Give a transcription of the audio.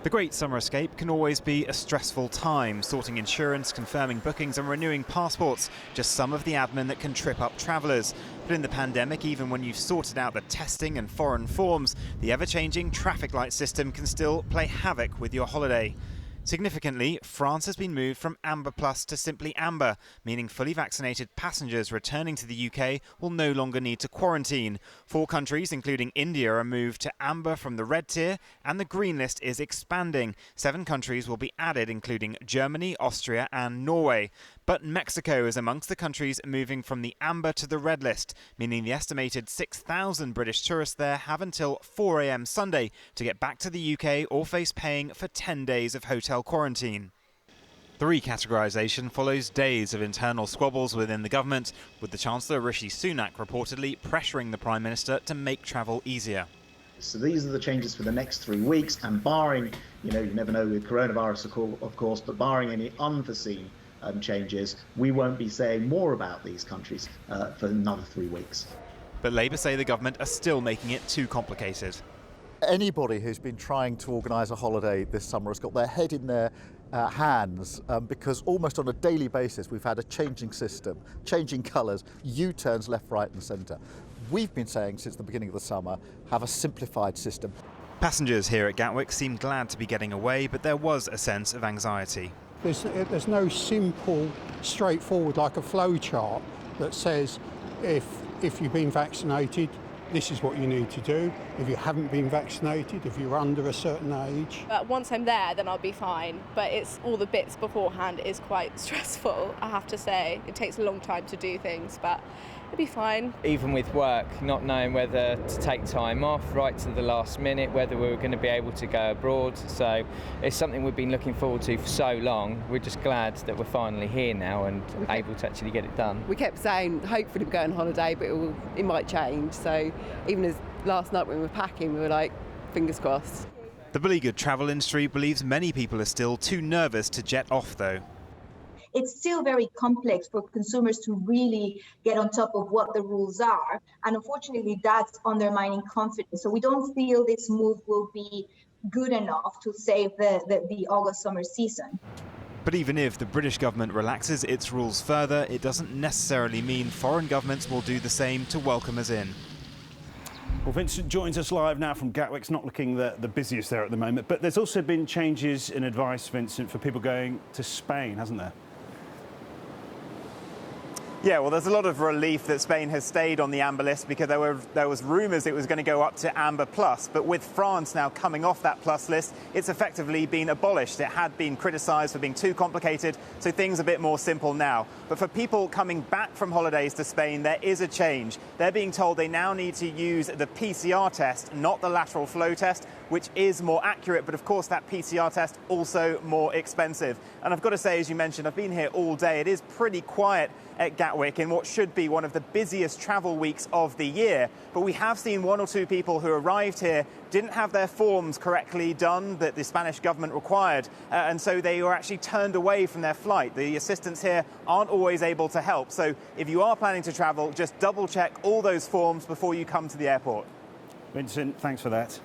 The Great Summer Escape can always be a stressful time, sorting insurance, confirming bookings and renewing passports, just some of the admin that can trip up travellers. But in the pandemic, even when you've sorted out the testing and foreign forms, the ever-changing traffic light system can still play havoc with your holiday. Significantly, France has been moved from Amber Plus to simply Amber, meaning fully vaccinated passengers returning to the UK will no longer need to quarantine. 4 countries, including India, are moved to Amber from the red tier, and the green list is expanding. 7 countries will be added, including Germany, Austria and Norway. But Mexico is amongst the countries moving from the amber to the red list, meaning the estimated 6,000 British tourists there have until 4 a.m. Sunday to get back to the UK or face paying for 10 days of hotel quarantine. The recategorisation follows days of internal squabbles within the government, with the Chancellor Rishi Sunak reportedly pressuring the Prime Minister to make travel easier. So these are the changes for the next 3 weeks, and barring, you never know with coronavirus, of course, but barring any unforeseen changes, we won't be saying more about these countries for another 3 weeks. But Labour say the government are still making it too complicated. Anybody who's been trying to organise a holiday this summer has got their head in their hands because almost on a daily basis we've had a changing system, changing colours, U-turns left, right and centre. We've been saying since the beginning of the summer, have a simplified system. Passengers here at Gatwick seemed glad to be getting away, but there was a sense of anxiety. There's no simple, straightforward, like a flow chart that says if you've been vaccinated, this is what you need to do. If you haven't been vaccinated, if you're under a certain age. Once I'm there, then I'll be fine. But it's all the bits beforehand is quite stressful, I have to say. It takes a long time to do things, but it'll be fine. Even with work, not knowing whether to take time off right to the last minute, whether we were going to be able to go abroad. So it's something we've been looking forward to for so long. We're just glad that we're finally here now and able to actually get it done. We kept saying hopefully we'll go on holiday, but it might change. So even as last night when we were packing, we were like, fingers crossed. The beleaguered travel industry believes many people are still too nervous to jet off though. It's still very complex for consumers to really get on top of what the rules are. And unfortunately, that's undermining confidence. So we don't feel this move will be good enough to save the August summer season. But even if the British government relaxes its rules further, it doesn't necessarily mean foreign governments will do the same to welcome us in. Well, Vincent joins us live now from Gatwick. It's not looking the busiest there at the moment, but there's also been changes in advice, Vincent, for people going to Spain, hasn't there? Yeah, well, there's a lot of relief that Spain has stayed on the amber list because there was rumours it was going to go up to amber plus. But with France now coming off that plus list, it's effectively been abolished. It had been criticised for being too complicated, so things are a bit more simple now. But for people coming back from holidays to Spain, there is a change. They're being told they now need to use the PCR test, not the lateral flow test, which is more accurate, but of course that PCR test also more expensive. And I've got to say, as you mentioned, I've been here all day. It is pretty quiet at Gatwick in what should be one of the busiest travel weeks of the year. But we have seen 1 or 2 people who arrived here, didn't have their forms correctly done that the Spanish government required, and so they were actually turned away from their flight. The assistants here aren't always able to help. So if you are planning to travel, just double check all those forms before you come to the airport. Vincent, thanks for that.